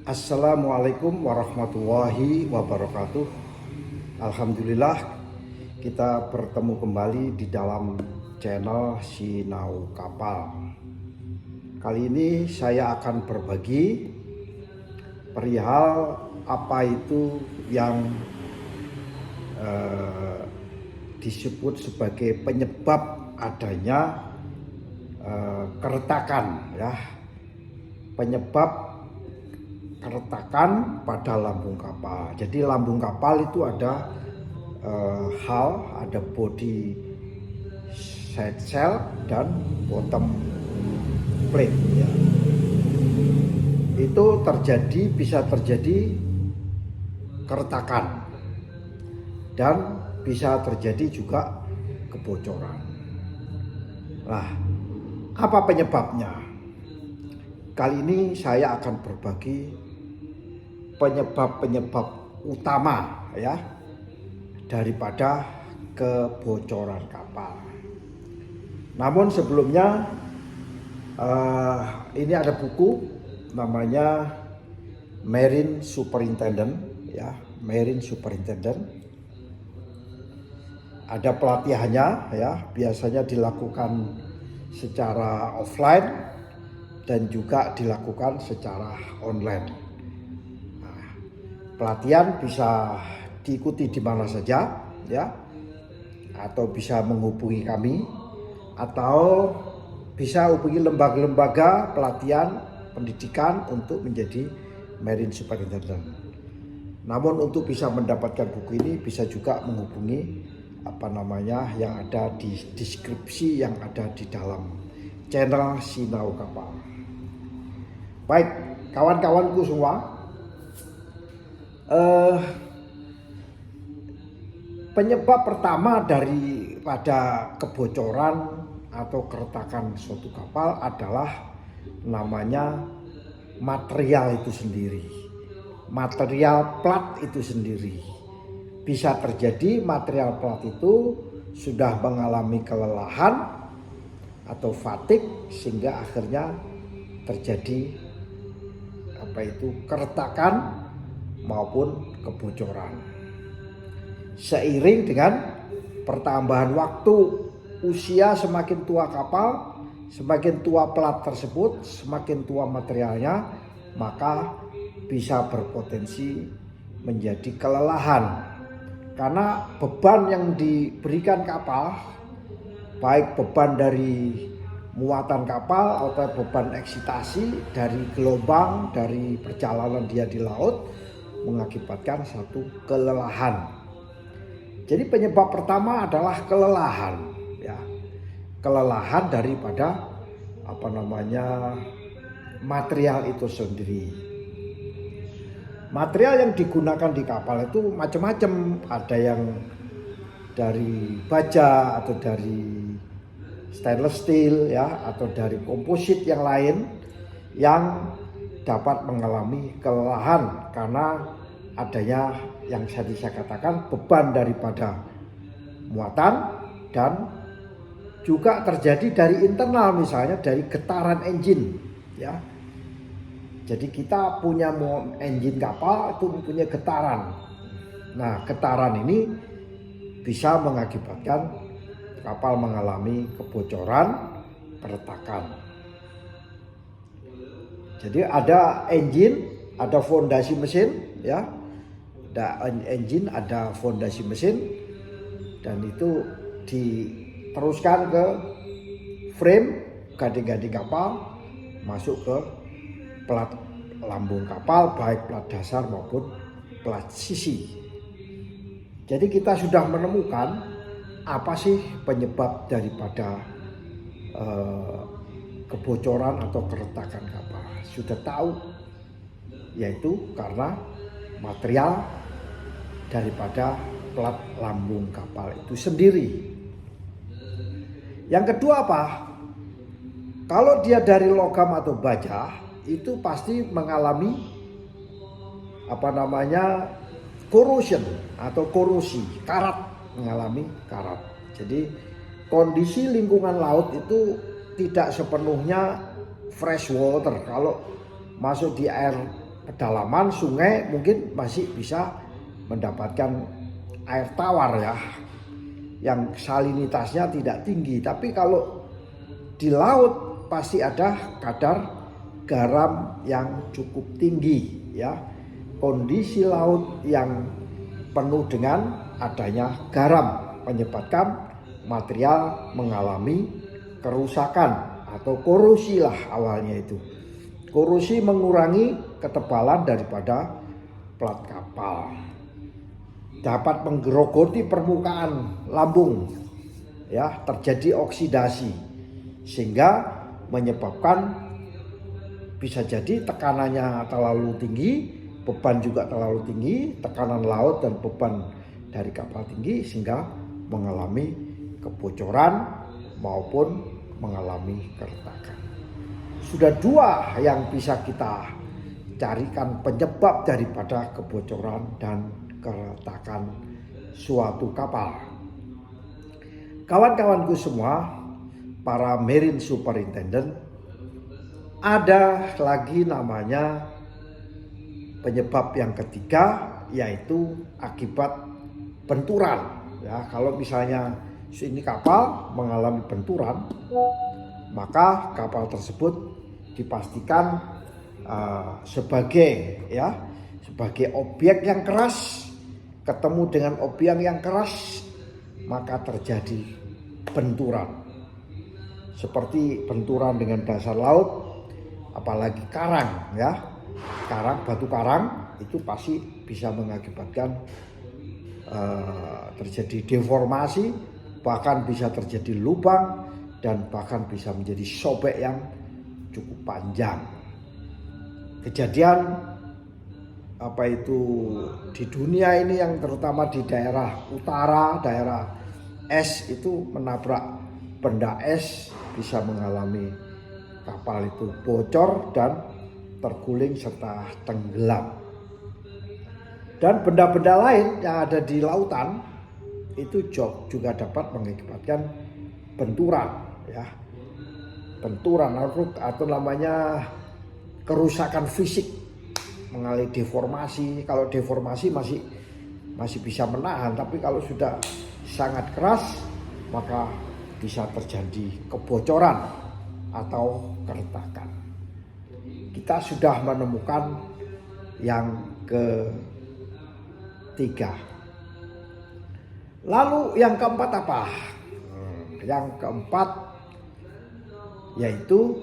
Assalamualaikum warahmatullahi wabarakatuh. Alhamdulillah kita bertemu kembali di dalam channel Sinau Kapal. Kali ini saya akan berbagi perihal apa itu yang disebut sebagai penyebab adanya keretakan, ya, penyebab keretakan pada lambung kapal. Jadi lambung kapal itu ada ada body side shell dan bottom plate, ya. Itu bisa terjadi keretakan dan bisa terjadi juga kebocoran. Nah, apa penyebabnya? Kali ini saya akan berbagi penyebab utama, ya, daripada kebocoran kapal. Namun sebelumnya ini ada buku namanya Marine Superintendent, ya, Marine Superintendent. Ada pelatihannya, ya, biasanya dilakukan secara offline dan juga dilakukan secara online. Pelatihan bisa diikuti di mana saja, ya, atau bisa menghubungi kami, atau bisa hubungi lembaga-lembaga pelatihan pendidikan untuk menjadi Marine Superintendent. Namun untuk bisa mendapatkan buku ini bisa juga menghubungi yang ada di deskripsi yang ada di dalam channel Sinau Kapal. Baik, kawan-kawanku semua. Penyebab pertama daripada kebocoran atau keretakan suatu kapal adalah namanya material itu sendiri, material plat itu sendiri. Bisa terjadi material plat itu sudah mengalami kelelahan atau fatigue sehingga akhirnya terjadi keretakan maupun kebocoran. Seiring dengan pertambahan waktu, usia semakin tua kapal, semakin tua plat tersebut, semakin tua materialnya, maka bisa berpotensi menjadi kelelahan. Karena beban yang diberikan kapal, baik beban dari muatan kapal atau beban eksitasi dari gelombang, dari perjalanan dia di laut, mengakibatkan satu kelelahan. Jadi penyebab pertama adalah kelelahan, ya. Kelelahan daripada material itu sendiri. Material yang digunakan di kapal itu macam-macam, ada yang dari baja atau dari stainless steel, ya, atau dari komposit yang lain yang dapat mengalami kelelahan karena adanya yang tadi saya katakan beban daripada muatan dan juga terjadi dari internal, misalnya dari getaran engine, ya. Jadi kita punya engine kapal itu mempunyai getaran. Nah, getaran ini bisa mengakibatkan kapal mengalami kebocoran, keretakan. Jadi ada engine, ada fondasi mesin, ya. Ada engine, ada fondasi mesin, dan itu diteruskan ke frame gading-gading kapal, masuk ke plat lambung kapal, baik plat dasar maupun plat sisi. Jadi kita sudah menemukan apa sih penyebab daripada kebocoran atau keretakan kapal. Sudah tahu, yaitu karena material daripada plat lambung kapal itu sendiri. Yang kedua apa? Kalau dia dari logam atau baja, itu pasti mengalami corrosion atau korosi, karat, mengalami karat. Jadi kondisi lingkungan laut itu tidak sepenuhnya fresh water. Kalau masuk di air pedalaman sungai mungkin masih bisa mendapatkan air tawar ya, yang salinitasnya tidak tinggi. Tapi kalau di laut pasti ada kadar garam yang cukup tinggi ya. Kondisi laut yang penuh dengan adanya garam menyebabkan material mengalami kerusakan atau korosi lah awalnya itu. Korosi mengurangi ketebalan daripada plat kapal. Dapat menggerogoti permukaan lambung ya, terjadi oksidasi sehingga menyebabkan bisa jadi tekanannya terlalu tinggi, beban juga terlalu tinggi, tekanan laut dan beban dari kapal tinggi sehingga mengalami kebocoran maupun mengalami keretakan. Sudah dua yang bisa kita carikan penyebab daripada kebocoran dan keretakan suatu kapal. Kawan-kawanku semua, para marine superintendent, ada lagi namanya penyebab yang ketiga, yaitu akibat benturan. Ya, kalau misalnya ini kapal mengalami benturan, maka kapal tersebut dipastikan sebagai objek yang keras ketemu dengan objek yang keras, maka terjadi benturan. Seperti benturan dengan dasar laut, apalagi karang ya. Batu karang itu pasti bisa mengakibatkan terjadi deformasi, bahkan bisa terjadi lubang dan bahkan bisa menjadi sobek yang cukup panjang. Kejadian di dunia ini yang terutama di daerah utara, daerah es itu menabrak benda es bisa mengalami kapal itu bocor dan terguling serta tenggelam. Dan benda-benda lain yang ada di lautan itu juga dapat mengakibatkan benturan ya. Benturan atau namanya kerusakan fisik, mengalami deformasi. Kalau deformasi masih bisa menahan, tapi kalau sudah sangat keras maka bisa terjadi kebocoran atau keretakan. Kita sudah menemukan yang ketiga. Lalu yang keempat apa? Yang keempat yaitu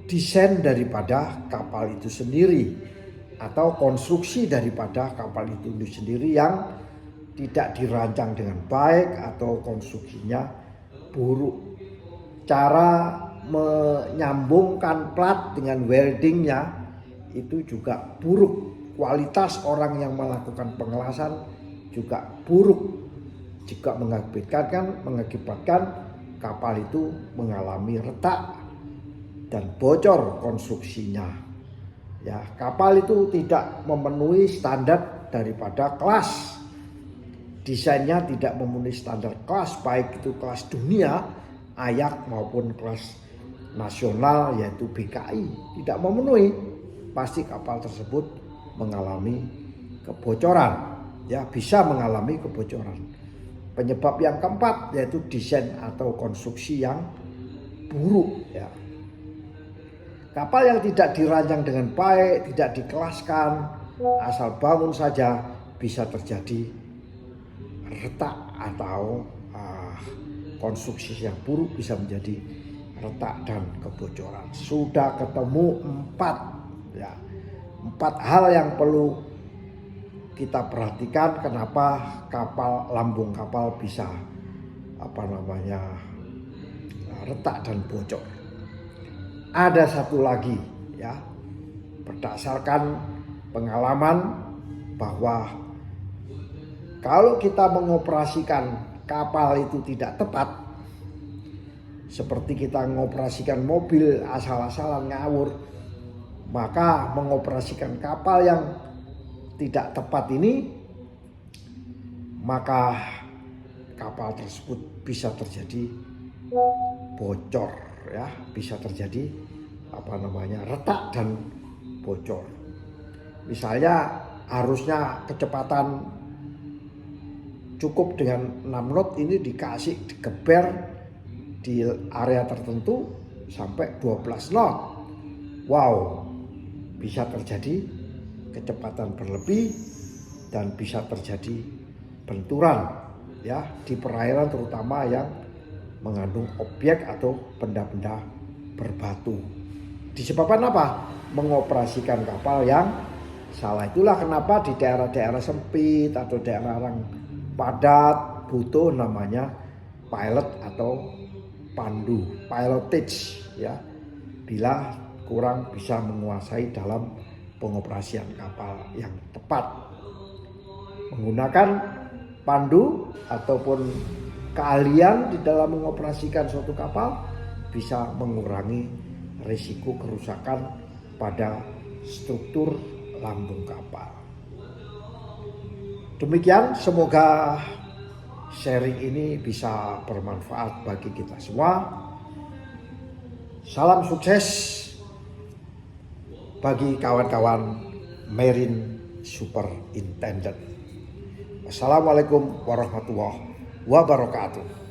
desain daripada kapal itu sendiri atau konstruksi daripada kapal itu sendiri yang tidak dirancang dengan baik atau konstruksinya buruk. Cara menyambungkan plat dengan weldingnya itu juga buruk. Kualitas orang yang melakukan pengelasan juga buruk, juga mengakibatkan kapal itu mengalami retak dan bocor konstruksinya. Ya, kapal itu tidak memenuhi standar daripada kelas. Desainnya tidak memenuhi standar kelas, baik itu kelas dunia, AYAC maupun kelas nasional yaitu BKI. Tidak memenuhi, pasti kapal tersebut mengalami kebocoran. Ya, bisa mengalami kebocoran. Penyebab yang keempat yaitu desain atau konstruksi yang buruk ya. Kapal yang tidak dirancang dengan baik, tidak dikelaskan, asal bangun saja bisa terjadi retak atau konstruksi yang buruk bisa menjadi retak dan kebocoran. Sudah ketemu empat hal yang perlu kita perhatikan kenapa lambung kapal bisa retak dan bocor. Ada satu lagi ya, berdasarkan pengalaman bahwa kalau kita mengoperasikan kapal itu tidak tepat, seperti kita mengoperasikan mobil asal-asalan ngawur, maka mengoperasikan kapal yang tidak tepat ini, maka kapal tersebut bisa terjadi bocor ya, bisa terjadi retak dan bocor. Misalnya harusnya kecepatan cukup dengan 6 knot, ini dikasih digeber di area tertentu sampai 12 knot. Wow, bisa terjadi kecepatan berlebih dan bisa terjadi benturan ya di perairan, terutama yang mengandung objek atau benda-benda berbatu. Disebabkan apa? Mengoperasikan kapal yang salah. Itulah kenapa di daerah-daerah sempit atau daerah yang padat butuh namanya pilot atau pandu, pilotage ya. Bila kurang bisa menguasai dalam pengoperasian kapal yang tepat. Menggunakan pandu ataupun keahlian di dalam mengoperasikan suatu kapal bisa mengurangi risiko kerusakan pada struktur lambung kapal. Demikian, semoga sharing ini bisa bermanfaat bagi kita semua. Salam sukses bagi kawan-kawan Marine Superintendent. Wassalamualaikum warahmatullahi wabarakatuh.